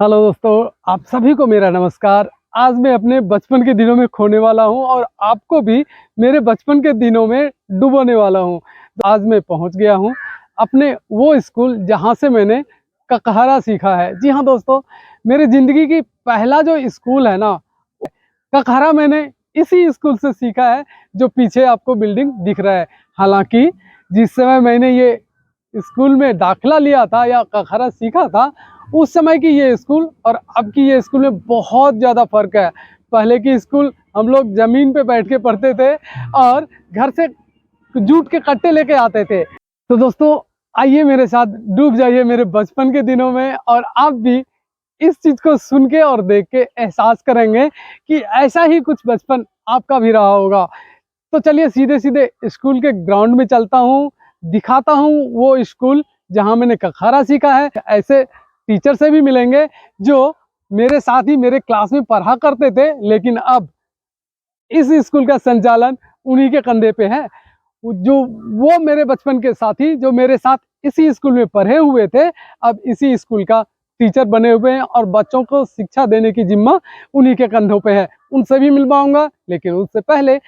Hello दोस्तों, आप सभी को मेरा नमस्कार। आज मैं अपने बचपन के दिनों में खोने वाला हूं और आपको भी मेरे बचपन के दिनों में डुबोने वाला हूं। तो आज मैं पहुंच गया हूं अपने वो स्कूल जहां से मैंने ककहरा सीखा है। जी हां दोस्तों, मेरे ज़िंदगी की पहला जो स्कूल है ना, ककहरा मैंने इसी स्कूल से सीखा है जो पीछे आपको बिल्डिंग दिख रहा है। हालांकि जिस समय मैंने ये स्कूल में दाखिला लिया था या ककहरा सीखा था, उस समय की ये स्कूल और अब की ये स्कूल में बहुत ज़्यादा फ़र्क है। पहले की स्कूल हम लोग ज़मीन पे बैठ के पढ़ते थे और घर से जूट के कट्टे लेके आते थे। तो दोस्तों, आइए मेरे साथ डूब जाइए मेरे बचपन के दिनों में और आप भी इस चीज़ को सुन के और देख के एहसास करेंगे कि ऐसा ही कुछ बचपन आपका भी रहा होगा। तो चलिए सीधे सीधे स्कूल के ग्राउंड में चलता हूँ, दिखाता हूँ वो स्कूल जहाँ मैंने ककहरा सीखा है। ऐसे टीचर से भी मिलेंगे जो मेरे साथ ही मेरे क्लास में पढ़ा करते थे, लेकिन अब इस स्कूल का संचालन उन्हीं के कंधे पे है। जो वो मेरे बचपन के साथी जो मेरे साथ इसी स्कूल में पढ़े हुए थे, अब इसी स्कूल का टीचर बने हुए हैं और बच्चों को शिक्षा देने की जिम्मा उन्हीं के कंधों पे है। उनसे भी मिलवाऊंगा, लेकिन उससे पहले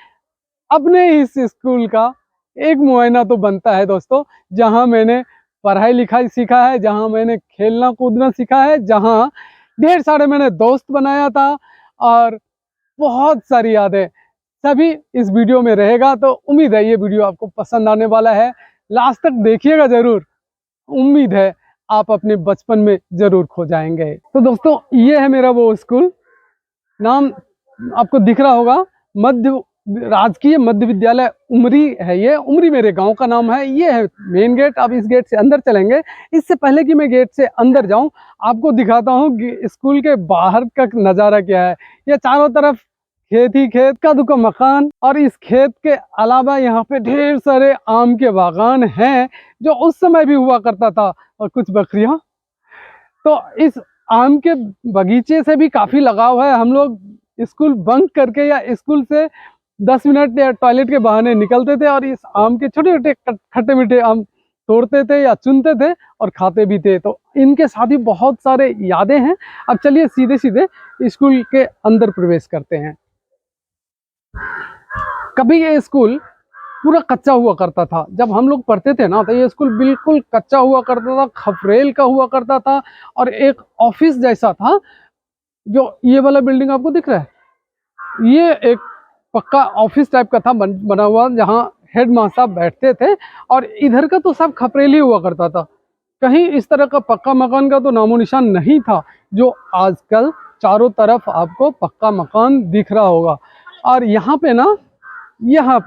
अपने इस स्कूल का एक मुआयना तो बनता है दोस्तों, जहां मैंने पढ़ाई लिखाई सीखा है, जहां मैंने खेलना कूदना सीखा है, जहां ढेर सारे मैंने दोस्त बनाया था और बहुत सारी यादें। सभी इस वीडियो में रहेगा, तो उम्मीद है ये वीडियो आपको पसंद आने वाला है। लास्ट तक देखिएगा जरूर, उम्मीद है आप अपने बचपन में जरूर खो जाएंगे। तो दोस्तों, ये है मेरा वो स्कूल। नाम आपको दिख रहा होगा, मध्य राजकीय मध्य विद्यालय उमरी है। ये उमरी मेरे गांव का नाम है। ये है मेन गेट। अब इस गेट से अंदर चलेंगे। इससे पहले कि मैं गेट से अंदर जाऊं, आपको दिखाता हूं कि स्कूल के बाहर का नज़ारा क्या है। ये चारों तरफ खेत ही खेत, का दुका मकान, और इस खेत के अलावा यहाँ पे ढेर सारे आम के बागान हैं जो उस समय भी हुआ करता था, और कुछ बकरियां। तो इस आम के बगीचे से भी काफ़ी लगाव है। हम लोग स्कूल बंक करके या स्कूल से 10 मिनट या टॉयलेट के बहाने निकलते थे और इस आम के छोटे छोटे खट्टे मीठे आम तोड़ते थे या चुनते थे और खाते भी थे। तो इनके साथ ही बहुत सारे यादें हैं। अब चलिए सीधे सीधे स्कूल के अंदर प्रवेश करते हैं। कभी ये स्कूल पूरा कच्चा हुआ करता था। जब हम लोग पढ़ते थे ना, तो ये स्कूल बिल्कुल कच्चा हुआ करता था, खपरेल का हुआ करता था और एक ऑफिस जैसा था। जो ये वाला बिल्डिंग आपको दिख रहा है, ये एक पक्का ऑफिस टाइप का था बना हुआ, जहाँ हेड मास्टर साहब बैठते थे। और इधर का तो सब खपरेल ही हुआ करता था। कहीं इस तरह का पक्का मकान का तो नामो निशान नहीं था, जो आजकल चारों तरफ आपको पक्का मकान दिख रहा होगा। और यहाँ पे ना, यहाँ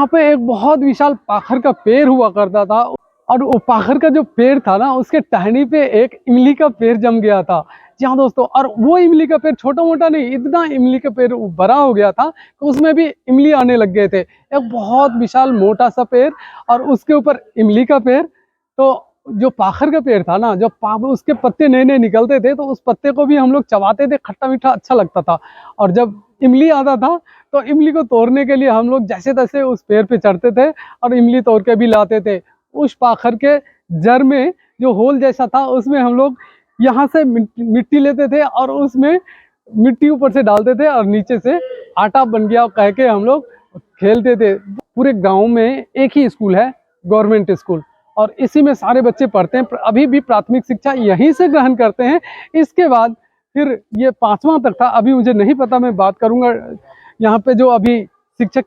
पे एक बहुत विशाल पाखर का पेड़ हुआ करता था। और वो पाखर का जो पेड़ था ना, उसके टहनी पे एक इमली का पेड़ जम गया था। जी हाँ दोस्तों, और वो इमली का पेड़ छोटा मोटा नहीं, इतना इमली का पेड़ बड़ा हो गया था कि उसमें भी इमली आने लग गए थे। एक बहुत विशाल मोटा सा पेड़ और उसके ऊपर इमली का पेड़। तो जो पाखर का पेड़ था ना, जब उसके पत्ते नए नए निकलते थे, तो उस पत्ते को भी हम लोग चबाते थे, खट्टा मीठा अच्छा लगता था। और जब इमली आता था, तो इमली को तोड़ने के लिए हम लोग जैसे तैसे उस पेड़ पे चढ़ते थे और इमली तोड़ के भी लाते थे। उस पाखर के जड़ में जो होल जैसा था, उसमें हम लोग यहाँ से मिट्टी लेते थे और उसमें मिट्टी ऊपर से डालते थे और नीचे से आटा बन गया कह के हम लोग खेलते थे। पूरे गांव में एक ही स्कूल है, गवर्नमेंट स्कूल, और इसी में सारे बच्चे पढ़ते हैं। अभी भी प्राथमिक शिक्षा यहीं से ग्रहण करते हैं। इसके बाद फिर ये 5वां तक था। अभी मुझे नहीं पता, मैं बात करूँगा यहाँ पे जो अभी शिक्षक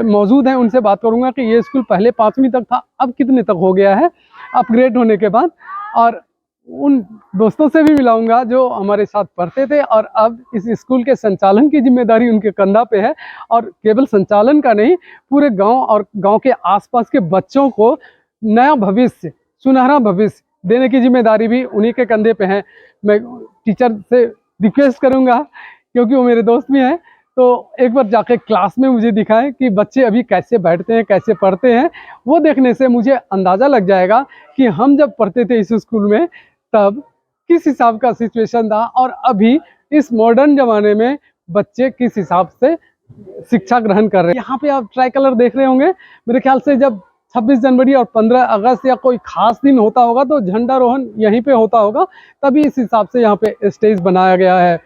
मौजूद हैं, उनसे बात करूंगा कि ये स्कूल पहले 5वीं तक था, अब कितने तक हो गया है अपग्रेड होने के बाद। और उन दोस्तों से भी मिलाऊंगा जो हमारे साथ पढ़ते थे और अब इस स्कूल के संचालन की जिम्मेदारी उनके कंधा पे है। और केवल संचालन का नहीं, पूरे गांव और गांव के आसपास के बच्चों को नया भविष्य, सुनहरा भविष्य देने की जिम्मेदारी भी उन्हीं के कंधे पे है। मैं टीचर से रिक्वेस्ट करूंगा, क्योंकि वो मेरे दोस्त भी हैं, तो एक बार जाके क्लास में मुझे दिखाएं कि बच्चे अभी कैसे बैठते हैं, कैसे पढ़ते हैं। वो देखने से मुझे अंदाज़ा लग जाएगा कि हम जब पढ़ते थे इस स्कूल में, तब किस हिसाब का सिचुएशन था और अभी इस मॉडर्न ज़माने में बच्चे किस हिसाब से शिक्षा ग्रहण कर रहे हैं। यहाँ पे आप ट्राई कलर देख रहे होंगे। मेरे ख्याल से जब 26 जनवरी और 15 अगस्त या कोई खास दिन होता होगा तो झंडारोहण यहीं पे होता होगा, तभी इस हिसाब से यहाँ पे स्टेज बनाया गया है।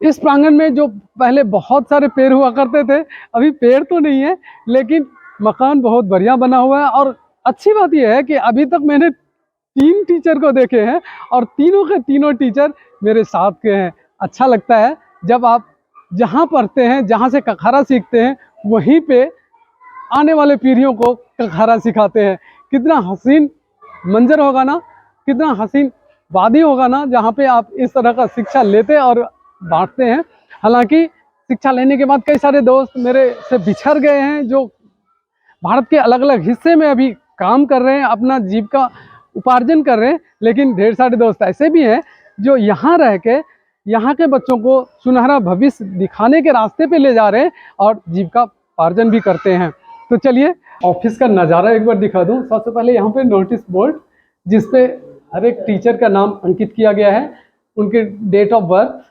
इस प्रांगण में जो पहले बहुत सारे पेड़ हुआ करते थे, अभी पेड़ तो नहीं है, लेकिन मकान बहुत बढ़िया बना हुआ है। और अच्छी बात यह है कि अभी तक मैंने 3 टीचर को देखे हैं और तीनों के तीनों टीचर मेरे साथ के हैं। अच्छा लगता है जब आप जहाँ पढ़ते हैं, जहाँ से कखारा सीखते हैं, वहीं पे आने वाले पीढ़ियों को कखारा सिखाते हैं। कितना हसीन मंजर होगा ना, कितना हसीन वादी होगा ना, जहाँ पे आप इस तरह का शिक्षा लेते और बांटते हैं। हालांकि शिक्षा लेने के बाद कई सारे दोस्त मेरे से बिछड़ गए हैं, जो भारत के अलग अलग हिस्से में अभी काम कर रहे हैं, अपना जीविका उपार्जन कर रहे हैं। लेकिन ढेर सारे दोस्त ऐसे भी हैं जो यहाँ रह के यहाँ के बच्चों को सुनहरा भविष्य दिखाने के रास्ते पे ले जा रहे हैं और जीविका उपार्जन भी करते हैं। तो चलिए ऑफिस का नज़ारा एक बार दिखा दूं। सबसे पहले यहाँ पे नोटिस बोर्ड, जिसपे हर एक टीचर का नाम अंकित किया गया है, उनके डेट ऑफ बर्थ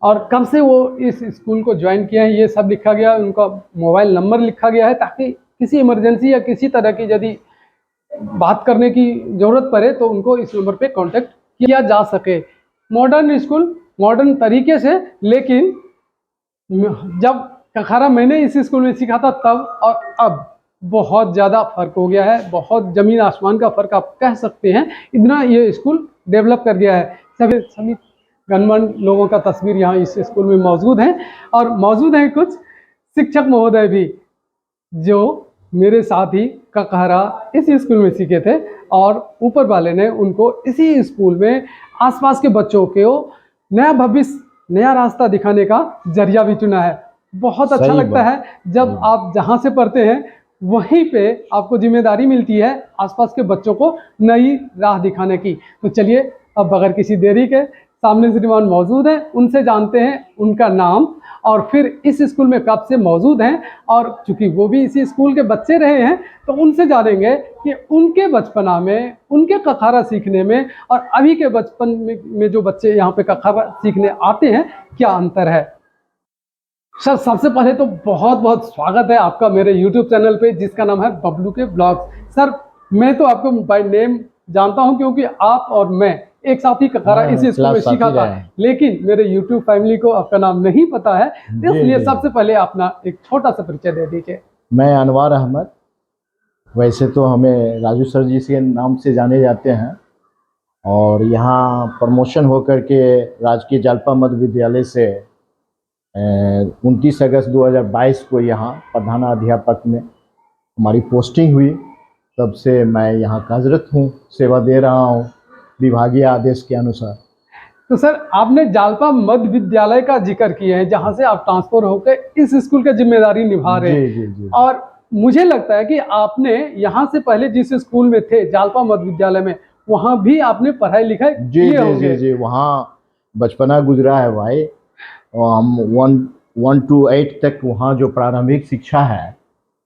और कब से वो इस स्कूल को ज्वाइन किया है ये सब लिखा गया है। उनका मोबाइल नंबर लिखा गया है, ताकि किसी इमरजेंसी या किसी तरह की यदि बात करने की ज़रूरत पड़े तो उनको इस नंबर पे कांटेक्ट किया जा सके। मॉडर्न स्कूल, मॉडर्न तरीके से, लेकिन जब कखारा मैंने इस स्कूल में सीखा था तब और अब बहुत ज़्यादा फ़र्क हो गया है। बहुत ज़मीन आसमान का फ़र्क आप कह सकते हैं, इतना ये स्कूल डेवलप कर गया है। सभी गणमान्य लोगों का तस्वीर यहाँ इस स्कूल में मौजूद है और मौजूद हैं कुछ शिक्षक महोदय भी, जो मेरे साथ ही कखारा इसी स्कूल में सीखे थे और ऊपर वाले ने उनको इसी स्कूल में आसपास के बच्चों को नया भविष्य, नया रास्ता दिखाने का जरिया भी चुना है। बहुत अच्छा लगता है जब आप जहाँ से पढ़ते हैं वहीं पे आपको जिम्मेदारी मिलती है आसपास के बच्चों को नई राह दिखाने की। तो चलिए अब बगैर किसी देरी के सामने श्रीमान मौजूद हैं, उनसे जानते हैं उनका नाम और फिर इस स्कूल में कब से मौजूद हैं, और चूंकि वो भी इसी स्कूल के बच्चे रहे हैं तो उनसे जानेंगे कि उनके बचपना में, उनके कखारा सीखने में और अभी के बचपन में जो बच्चे यहाँ पे कखारा सीखने आते हैं, क्या अंतर है। सर सबसे पहले तो बहुत बहुत स्वागत है आपका मेरे YouTube चैनल पे, जिसका नाम है बबलू के ब्लॉग्स। सर मैं तो आपको बाय नेम जानता हूं क्योंकि आप और मैं एक साथ ही कखारा इसी स्कूल में सीखा था, लेकिन मेरे YouTube फैमिली को आपका नाम नहीं पता है, इसलिए सबसे पहले अपना एक छोटा सा परिचय दे दीजिए। मैं अनवर अहमद, वैसे तो हमें राजू सर जी के नाम से जाने जाते हैं और यहाँ प्रमोशन होकर के राजकीय जालपा मध्य विद्यालय से 29 अगस्त 2022 को यहाँ प्रधानाध्यापक में हमारी पोस्टिंग हुई। तब से मैं यहाँ कार्यरत हूँ, सेवा दे रहा हूँ विभागीय आदेश के अनुसार। तो सर आपने जालपा मध्य विद्यालय का जिक्र किया है, जहाँ से आप ट्रांसफर होकर इस स्कूल की जिम्मेदारी निभा रहे हैं। जी। और मुझे लगता है कि आपने यहाँ से पहले जिस स्कूल में थे जालपा मध्य विद्यालय में, वहाँ भी आपने पढ़ाई लिखाई किए होंगे। जी, वहाँ बचपना गुजरा है भाई। और हम 1 to 8 तक वहाँ जो प्रारंभिक शिक्षा है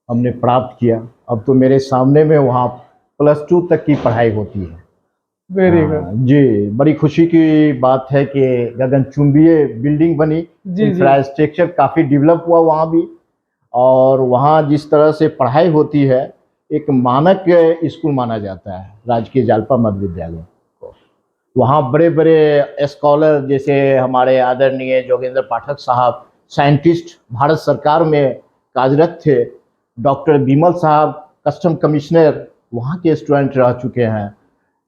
हमने प्राप्त किया। अब तो मेरे सामने में वहाँ +2 तक की पढ़ाई होती है। वेरी गुड जी, बड़ी खुशी की बात है कि गगनचुंबीय बिल्डिंग बनी, इंफ्रास्ट्रक्चर काफ़ी डेवलप हुआ वहाँ भी। और वहाँ जिस तरह से पढ़ाई होती है, एक मानक स्कूल माना जाता है राजकीय जालपा मध्य विद्यालय को। वहाँ बड़े बड़े स्कॉलर जैसे हमारे आदरणीय जोगेंद्र पाठक साहब, साइंटिस्ट भारत सरकार में कार्यरत थे। डॉक्टर बिमल साहब कस्टम कमिश्नर वहाँ के स्टूडेंट रह चुके हैं।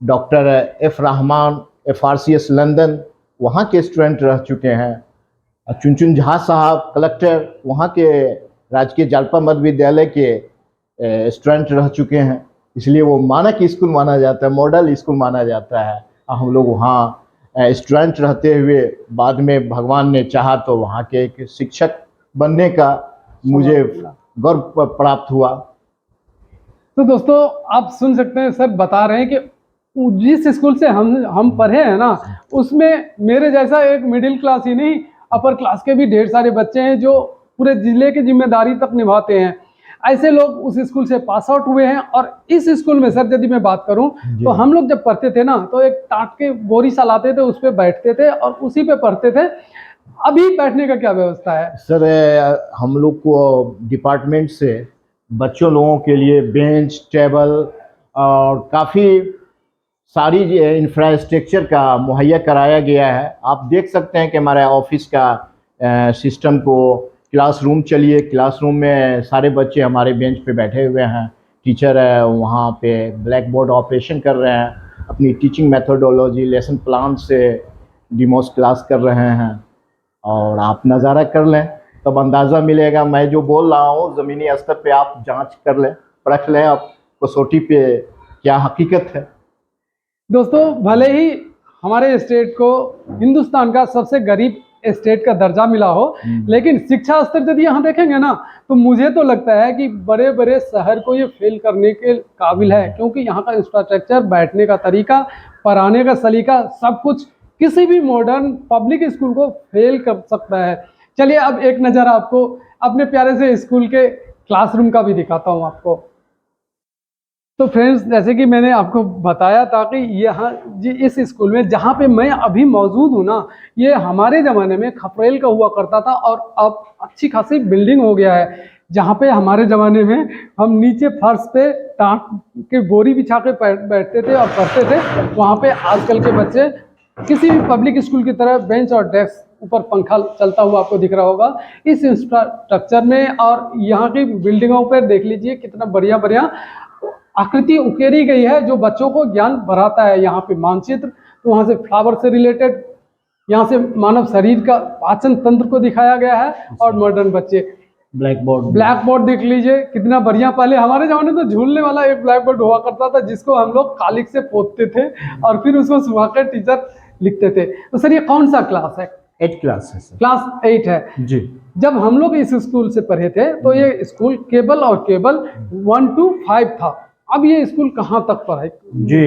Doctor F Rahman FRCS London वहाँ के स्टूडेंट रह चुके हैं। चुनचुन झा साहब कलेक्टर वहाँ के राजकीय जालपा मध्य विद्यालय के स्टूडेंट रह चुके हैं। इसलिए वो मानक स्कूल माना जाता है, मॉडल स्कूल माना जाता है। हम लोग वहाँ स्टूडेंट रहते हुए बाद में भगवान ने चाहा तो वहाँ के एक शिक्षक बनने का मुझे गर्व प्राप्त हुआ। तो दोस्तों आप सुन सकते हैं, सर बता रहे हैं कि जिस स्कूल से हम पढ़े हैं ना, उसमें मेरे जैसा एक मिडिल क्लास ही नहीं, अपर क्लास के भी ढेर सारे बच्चे हैं जो पूरे जिले की जिम्मेदारी तक निभाते हैं। ऐसे लोग उस स्कूल से पास आउट हुए हैं। और इस स्कूल में सर यदि मैं बात करूं तो हम लोग जब पढ़ते थे ना, तो एक टाट के बोरी सा लाते थे, उस पर बैठते थे और उसी पे पढ़ते थे। अभी बैठने का क्या व्यवस्था है सर? हम लोग को डिपार्टमेंट से बच्चों लोगों के लिए बेंच, टेबल और काफ़ी सारी इंफ्रास्ट्रक्चर का मुहैया कराया गया है। आप देख सकते हैं कि हमारे ऑफिस का सिस्टम को, क्लासरूम चलिए, क्लासरूम में सारे बच्चे हमारे बेंच पे बैठे हुए हैं, टीचर है वहाँ पे ब्लैक बोर्ड ऑपरेशन कर रहे हैं, अपनी टीचिंग मेथोडोलॉजी, लेसन प्लान से डिमोस क्लास कर रहे हैं। और आप नज़ारा कर लें तब अंदाज़ा मिलेगा, मैं जो बोल रहा हूँ ज़मीनी स्तर पे आप जांच कर लें, परख लें आप कसौटी पे क्या हकीकत है। दोस्तों, भले ही हमारे स्टेट को हिंदुस्तान का सबसे गरीब स्टेट का दर्जा मिला हो, लेकिन शिक्षा स्तर यदि यहाँ देखेंगे ना, तो मुझे तो लगता है कि बड़े बड़े शहर को ये फेल करने के काबिल है, क्योंकि यहाँ का इंफ्रास्ट्रक्चर, बैठने का तरीका, पढ़ाने का सलीका, सब कुछ किसी भी मॉडर्न पब्लिक स्कूल को फेल कर सकता है। चलिए अब एक नज़र आपको अपने प्यारे से स्कूल के क्लासरूम का भी दिखाता हूँ आपको। तो फ्रेंड्स, जैसे कि मैंने आपको बताया था कि यहाँ जी इस स्कूल में जहाँ पे मैं अभी मौजूद हूँ ना, ये हमारे ज़माने में खपरेल का हुआ करता था और अब अच्छी खासी बिल्डिंग हो गया है। जहाँ पे हमारे ज़माने में हम नीचे फर्श पे टाट के बोरी बिछा के बैठते थे और पढ़ते थे, वहाँ पे आजकल के बच्चे किसी भी पब्लिक स्कूल की तरह बेंच और डेस्क, ऊपर पंखा चलता हुआ आपको दिख रहा होगा इस इंफ्रास्ट्रक्चर में। और यहाँ की बिल्डिंगों पर देख लीजिए कितना बढ़िया बढ़िया आकृति उकेरी गई है जो बच्चों को ज्ञान बढ़ाता है। यहाँ पे मानचित्र, तो वहाँ से फ्लावर से रिलेटेड, यहाँ से मानव शरीर का पाचन तंत्र को दिखाया गया है। और मॉडर्न बच्चे ब्लैक बोर्ड देख लीजिए कितना बढ़िया। पहले हमारे जमाने तो झूलने वाला एक ब्लैक बोर्ड हुआ करता था जिसको हम लोग कालिक से पोतते थे और फिर उसको सुखाकर टीचर लिखते थे। तो सर ये कौन सा क्लास है? 8 क्लास है सर। क्लास 8 है जी। जब हम लोग इस स्कूल से पढ़े थे तो ये स्कूल केवल 1 to 5 था। अब ये स्कूल कहाँ तक पढ़ाई? जी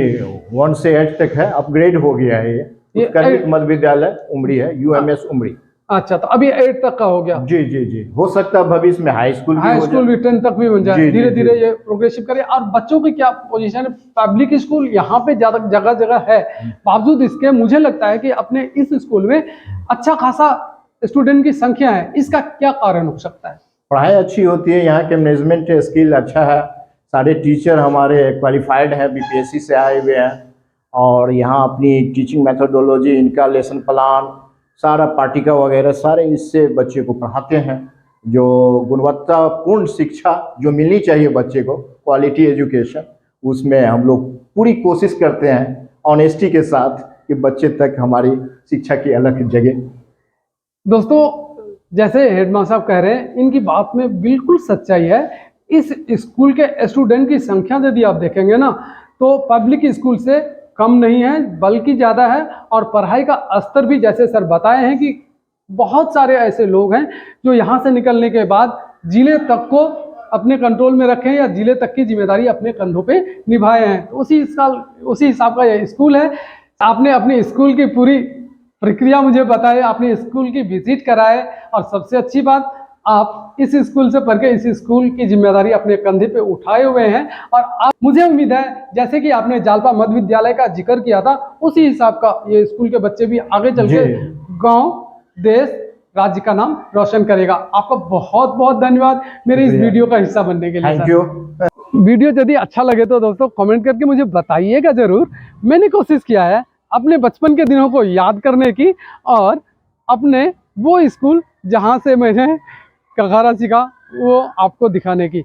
1 से 8 तक है, अपग्रेड हो गया है ये उत्कर्मिक मध्य विद्यालय उमरी है, UMS उमरी। अच्छा, तो अभी 8 तक का हो गया। जी जी जी, हो सकता है भविष्य में हाई स्कूल भी 10 तक भी बन जाए, धीरे धीरे ये प्रोग्रेसिव करे। और बच्चों की क्या पोजीशन है? पब्लिक स्कूल यहाँ पे ज्यादा जगह जगह है, बावजूद इसके मुझे लगता है कि अपने इस स्कूल में अच्छा खासा स्टूडेंट की संख्या है। इसका क्या कारण हो सकता है? पढ़ाई अच्छी होती है, यहाँ के मैनेजमेंट स्किल अच्छा है, सारे टीचर हमारे क्वालिफाइड हैं, BPSC से आए हुए हैं। और यहाँ अपनी टीचिंग मेथोडोलॉजी, इनका लेसन प्लान, सारा पाठ्यक्रम वगैरह सारे इससे बच्चे को पढ़ाते हैं। जो गुणवत्तापूर्ण शिक्षा जो मिलनी चाहिए बच्चे को, क्वालिटी एजुकेशन, उसमें हम लोग पूरी कोशिश करते हैं ऑनेस्टी के साथ कि बच्चे तक हमारी शिक्षा की अलग जगह। दोस्तों, जैसे हेडमास्टर साहब कह रहे हैं, इनकी बात में बिल्कुल सच्चाई है। इस स्कूल के स्टूडेंट की संख्या यदि आप देखेंगे ना, तो पब्लिक स्कूल से कम नहीं है बल्कि ज़्यादा है। और पढ़ाई का स्तर भी जैसे सर बताए हैं कि बहुत सारे ऐसे लोग हैं जो यहाँ से निकलने के बाद जिले तक को अपने कंट्रोल में रखें या जिले तक की जिम्मेदारी अपने कंधों पे निभाए हैं। तो उसी हिसाब का ये स्कूल है। आपने अपने स्कूल की पूरी प्रक्रिया मुझे बताए, आपने स्कूल की विजिट कराए, और सबसे अच्छी बात आप इस स्कूल से पढ़ के इस स्कूल की जिम्मेदारी अपने कंधे पे उठाए हुए हैं। और आप, मुझे उम्मीद है जैसे कि आपने जालपा मध्य विद्यालय का जिक्र किया था, उसी हिसाब का ये स्कूल के बच्चे भी आगे चल के गाँव, देश, राज्य का नाम रोशन करेगा। आपका बहुत बहुत धन्यवाद मेरे इस वीडियो का हिस्सा बनने के लिए। Thank you. वीडियो यदि अच्छा लगे तो दोस्तों कमेंट करके मुझे बताइएगा जरूर। मैंने कोशिश किया है अपने बचपन के दिनों को याद करने की और अपने वो स्कूल जहाँ से मैंने कगारा सीखा वो आपको दिखाने की।